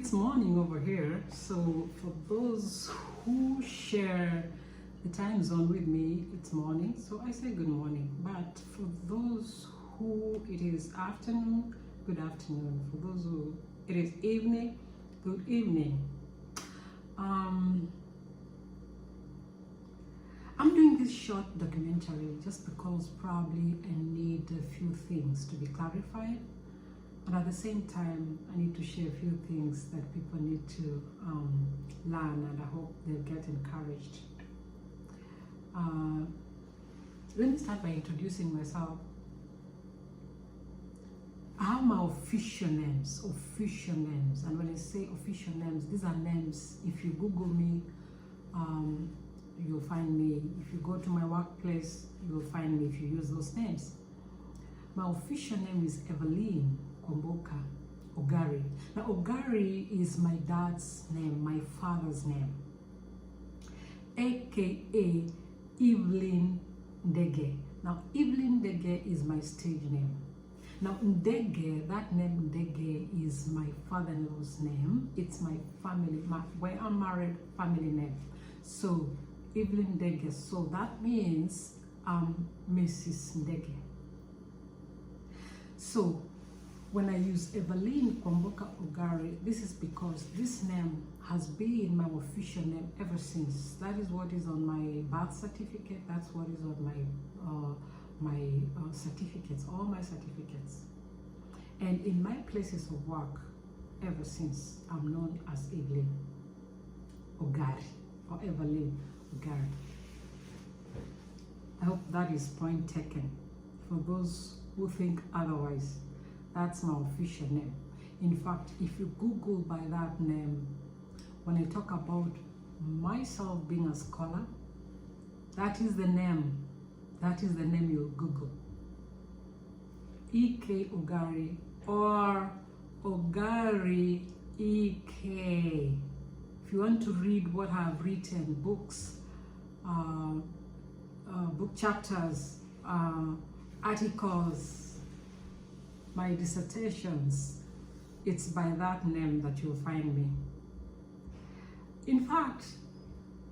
It's morning over here, so for those who share the time zone with me, it's morning, so I say good morning. But for those who it is afternoon, good afternoon. For those who it is evening, good evening. I'm doing this short documentary just because probably I need a few things to be clarified, but at the same time I need to share a few things that people need to learn, and I hope they'll get encouraged. Let me start by introducing myself. I have my official names, and when I say official names, these are names. If you Google me, you'll find me. If you go to my workplace, you'll find me if you use those names. My official name is Everline Ogari. Now, Ogari is my dad's name, my father's name, aka Everline Ndege. Now, Everline Ndege is my stage name. Now, Ndege, that name Ndege is my father-in-law's name. It's my family, where I'm married, family name. So, Everline Ndege. So that means I'm Mrs. Ndege. So, when I use Everline Ogari, this is because this name has been my official name ever since. That is what is on my birth certificate. That's what is on my certificates, all my certificates. And in my places of work, ever since, I'm known as Everline Ogari or Everline Ogari. I hope that is point taken. For those who think otherwise, that's my official name. In fact, if you Google by that name, when I talk about myself being a scholar, that is the name. That is the name you'll Google. E.K. Ogari or Ogari E.K. If you want to read what I've written, books, book chapters, articles, my dissertations, it's by that name that you'll find me. In fact,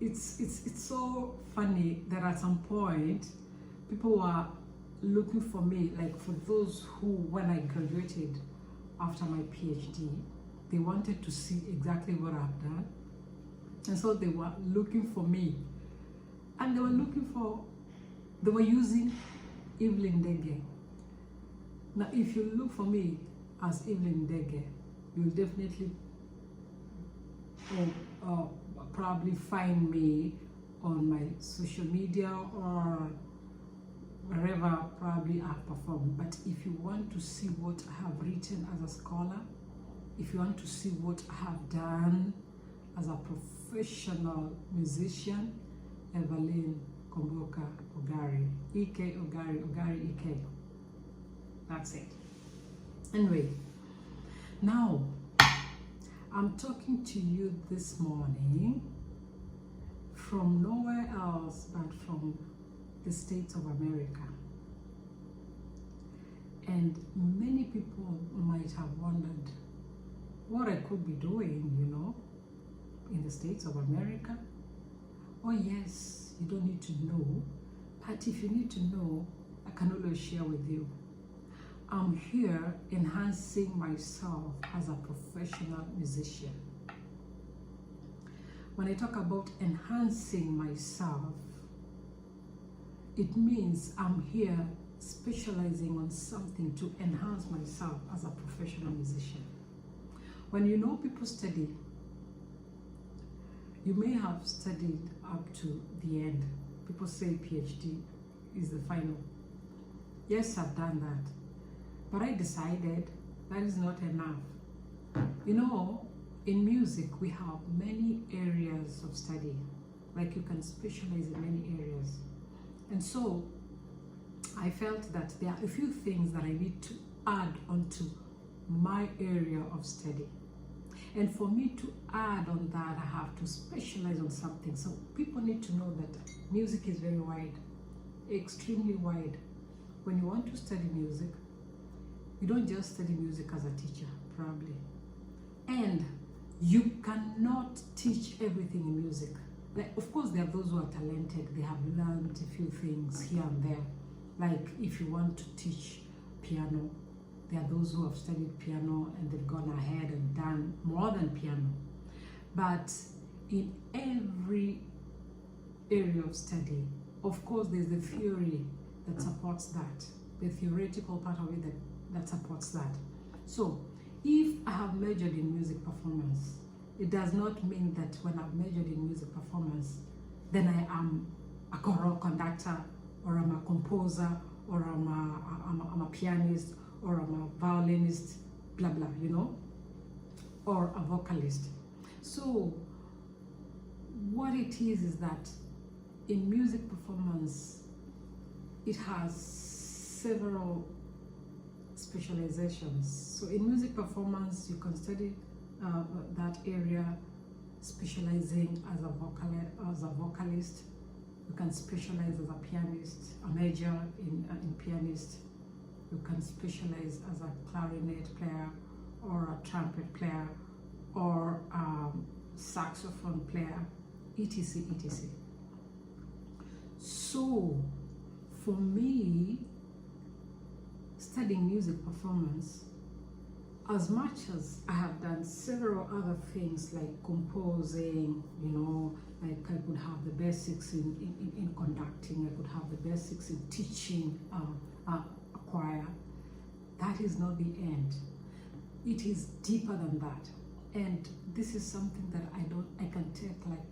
it's so funny that at some point people were looking for me, like for those who, when I graduated after my PhD, they wanted to see exactly what I've done. And so they were looking for me. And they were using Everline Ndege. Now, if you look for me as Everline Ndege, you'll definitely probably find me on my social media or wherever probably I've performed. But if you want to see what I have written as a scholar, if you want to see what I have done as a professional musician, Everline Ogari, E.K. Ogari E.K. That's it. Anyway, now I'm talking to you this morning from nowhere else but from the States of America. And many people might have wondered what I could be doing, in the States of America. Oh yes, you don't need to know, but if you need to know, I can always share with you. I'm here enhancing myself as a professional musician. When I talk about enhancing myself, it means I'm here specializing on something to enhance myself as a professional musician. When people study, you may have studied up to the end. People say PhD is the final. Yes, I've done that. But I decided that is not enough. In music, we have many areas of study. Like you can specialize in many areas. And so I felt that there are a few things that I need to add onto my area of study. And for me to add on that, I have to specialize on something. So people need to know that music is very wide, extremely wide. When you want to study music, you don't just study music as a teacher, probably. And You cannot teach everything in music. Like, of course, there are those who are talented. They have learned a few things here and there. Like, if you want to teach piano, there are those who have studied piano and they've gone ahead and done more than piano. But in every area of study, of course, there's the theory that supports that, the theoretical part of it that supports that. So, if I have majored in music performance, it does not mean that when I've majored in music performance, then I am a choral conductor, or I'm a composer, or I'm a pianist, or I'm a violinist, blah blah, you know, or a vocalist. So what it is that in music performance, it has several specializations. So in music performance, you can study that area, specializing as a vocalist. You can specialize as a pianist, a major in pianist. You can specialize as a clarinet player, or a trumpet player, or saxophone player, etc, etc. So for me, studying music performance, as much as I have done several other things like composing, you know, like I could have the basics in conducting, I could have the basics in teaching a choir, that is not the end. It is deeper than that. And this is something that I can take like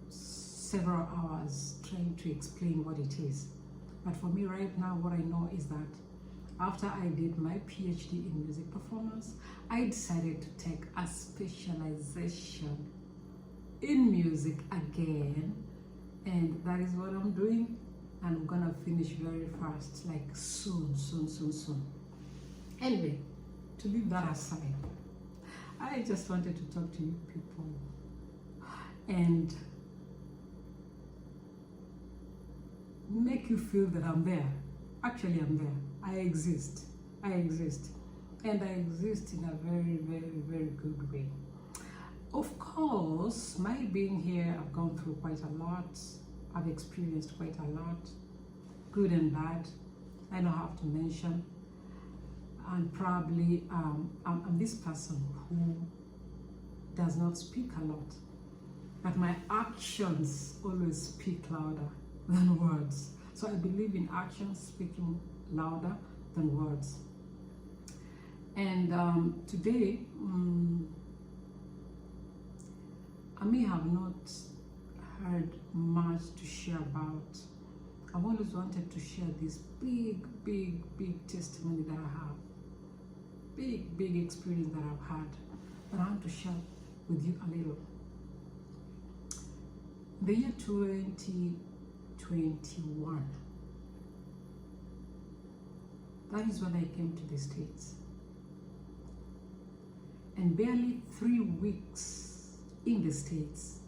several hours trying to explain what it is. But for me right now, what I know is that after I did my PhD in music performance, I decided to take a specialization in music again, and that is what I'm doing, and I'm gonna finish very fast, like soon. Anyway, to leave that aside, I just wanted to talk to you people and make you feel that I'm there. Actually, I'm there. I exist, and I exist in a very, very, very good way. Of course, my being here, I've gone through quite a lot. I've experienced quite a lot, good and bad. I don't have to mention. And probably I'm this person who does not speak a lot, but my actions always speak louder than words. So I believe in actions speaking louder than words. And today, I may have not heard much to share about. I've always wanted to share this big testimony that I have, big experience that I've had, but I want to share with you a little. The year 2021, that is when I came to the States. And barely 3 weeks in the States,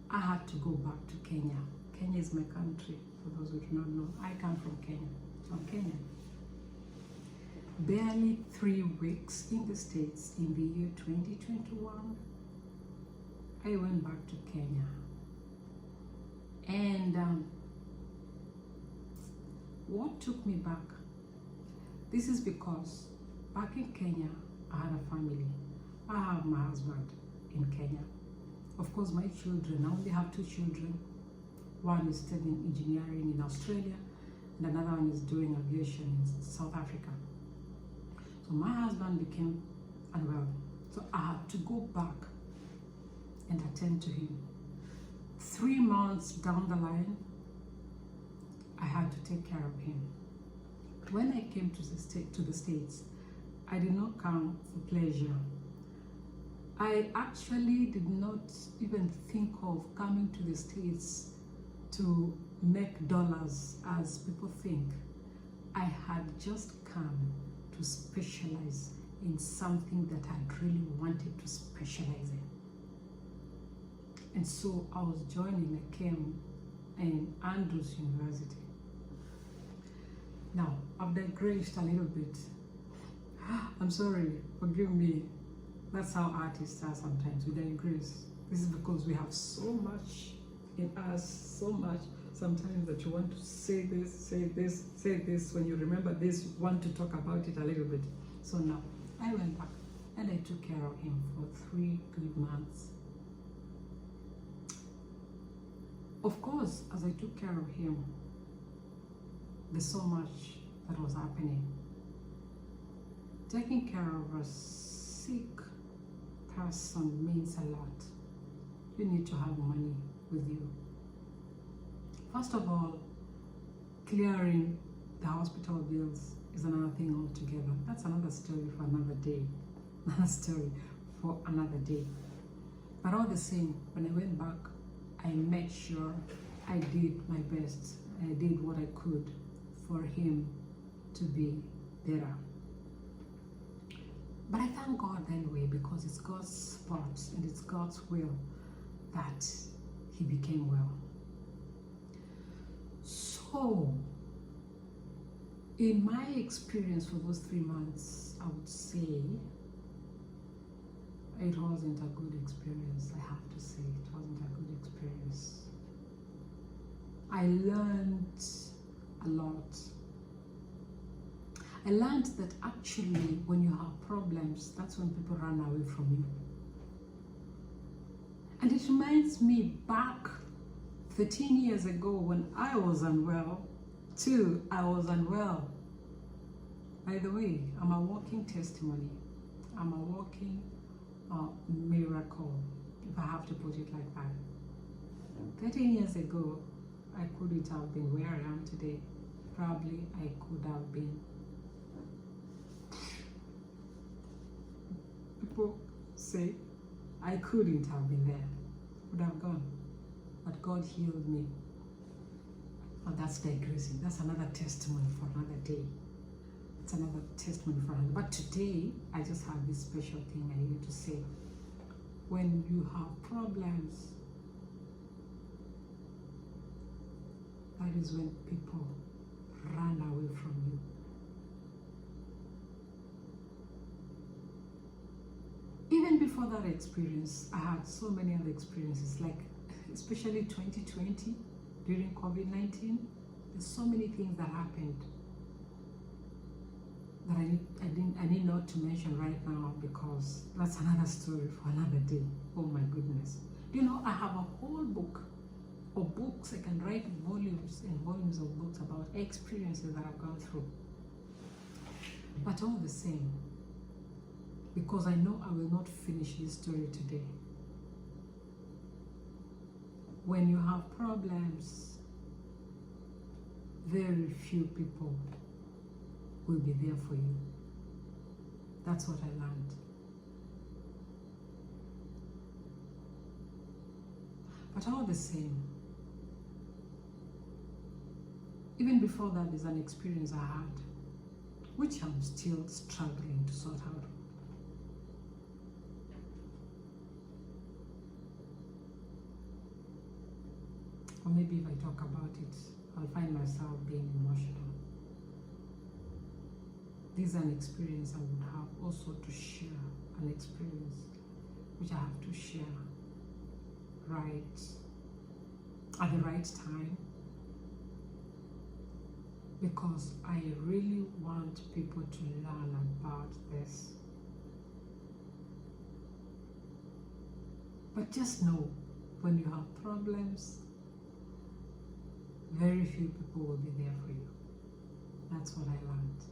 I had to go back to Kenya. Kenya is my country, for those who do not know. I come from Kenya, so I'm Kenyan. Barely 3 weeks in the States in the year 2021, I went back to Kenya. And what took me back? This is because back in Kenya, I had a family. I have my husband in Kenya. Of course, my children, I only have 2 children. One is studying engineering in Australia, and another one is doing aviation in South Africa. So my husband became unwell. So I had to go back and attend to him. 3 months down the line, I had to take care of him. When I came to the States, I did not come for pleasure. I actually did not even think of coming to the States to make dollars as people think. I had just come to specialize in something that I really wanted to specialize in. And so I was joining, I came in Andrews University. Now, I've digressed a little bit. I'm sorry, forgive me. That's how artists are sometimes. We digress. This is because we have so much in us, so much sometimes that you want to say this, say this, say this. When you remember this, you want to talk about it a little bit. So now, I went back and I took care of him for 3 good months. Of course, as I took care of him, there's so much that was happening. Taking care of a sick person means a lot. You need to have money with you. First of all, clearing the hospital bills is another thing altogether. That's another story for another day. Another story for another day. But all the same, when I went back, I made sure I did my best. I did what I could for him to be better. But I thank God anyway, because it's God's spot and it's God's will that he became well. So, in my experience for those 3 months, I would say it wasn't a good experience. I have to say it wasn't a good experience. I learned a lot. I learned that actually when you have problems, that's when people run away from you. And it reminds me back 13 years ago when I was unwell, too. I was unwell. By the way, I'm a walking testimony. I'm a walking miracle, if I have to put it like that. 13 years ago, I couldn't have been where I am today. Probably I could have been. People say I couldn't have been there. Would have gone. But God healed me. But that's digressing. That's another testimony for another day. It's another testimony for another. But today, I just have this special thing I need to say. When you have problems, that is when people run away from you. Even before that experience, I had so many other experiences, like especially 2020 during COVID-19. There's so many things that happened that I need not to mention right now, because that's another story for another day. Oh my goodness. You know, I have a whole book of books. I can write volumes and volumes of books about experiences that I've gone through. But all the same, because I know I will not finish this story today. When you have problems, very few people will be there for you. That's what I learned. But all the same, even before that, there's an experience I had, which I'm still struggling to sort out. Or maybe if I talk about it, I'll find myself being emotional. This is an experience I would have also to share, an experience which I have to share right at the right time, because I really want people to learn about this. But just know, when you have problems, very few people will be there for you. That's what I learned.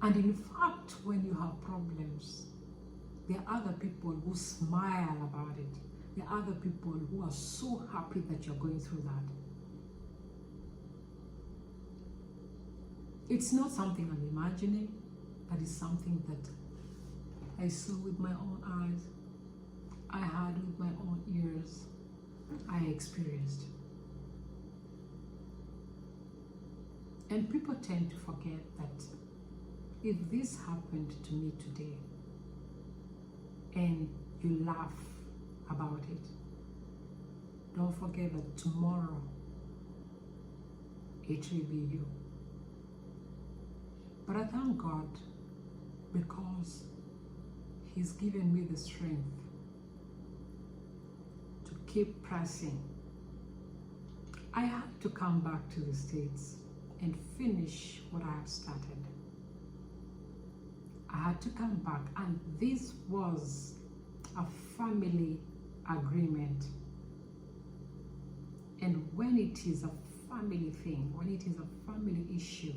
And in fact, when you have problems, there are other people who smile about it. There are other people who are so happy that you're going through that. It's not something I'm imagining, but it's something that I saw with my own eyes, I heard with my own ears, I experienced. And people tend to forget that if this happened to me today and you laugh about it, don't forget that tomorrow it will be you. But I thank God because He's given me the strength to keep pressing. I had to come back to the States and finish what I had started. I had to come back, and this was a family agreement. And when it is a family thing, when it is a family issue,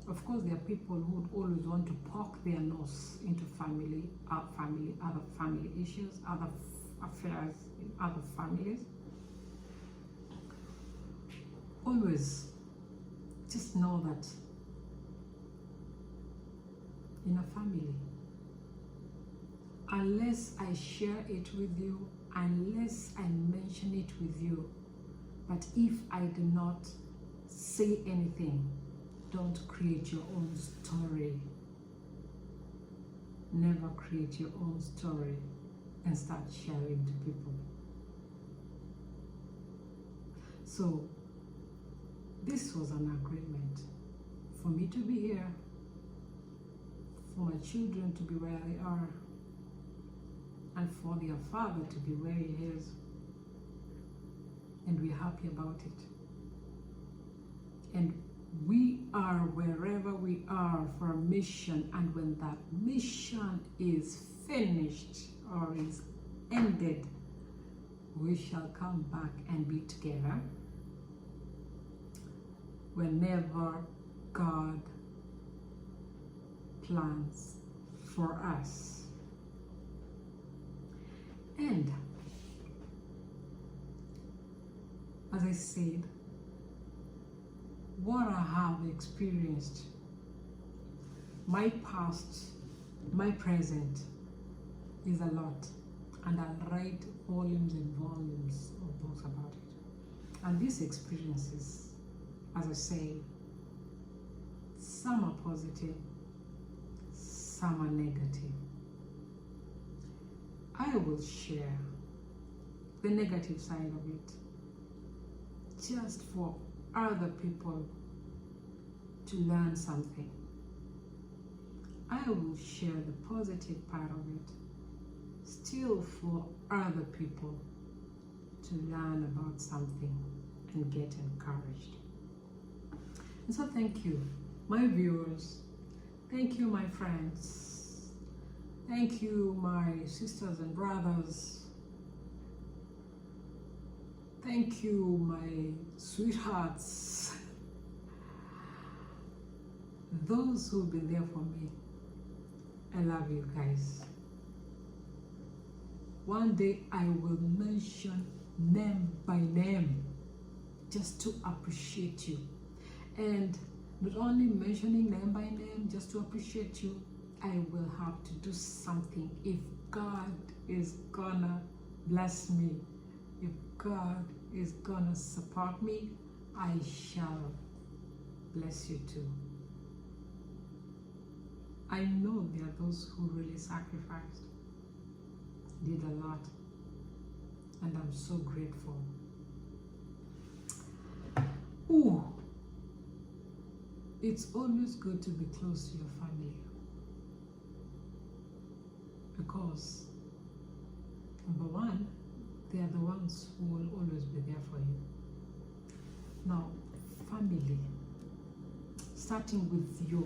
of course there are people who would always want to poke their nose into other family issues, other affairs in other families. Always just know that in a family, unless I share it with you, unless I mention it with you, but if I do not say anything, don't create your own story. Never create your own story and start sharing to people. So this was an agreement for me to be here, for my children to be where they are, and for their father to be where he is. And we're happy about it. And we are wherever we are for a mission, and when that mission is finished or is ended, we shall come back and be together whenever God plans for us. And as I said, what I have experienced, my past, my present, is a lot, and I'll write volumes and volumes of books about it. And these experiences, as I say, some are positive, some are negative. I will share the negative side of it just for other people to learn something. I will share the positive part of it still for other people to learn about something and get encouraged. And so thank you, my viewers. Thank you, my friends. Thank you, my sisters and brothers. Thank you, my sweethearts. Those who've been there for me. I love you guys. One day I will mention name by name just to appreciate you. And not only mentioning name by name just to appreciate you, I will have to do something. If God is gonna bless me, if God is gonna support me, I shall bless you too. I know there are those who really sacrificed, did a lot, and I'm so grateful. Ooh, it's always good to be close to your family, because number one, they are the ones who will always be there for you. Now, family, starting with your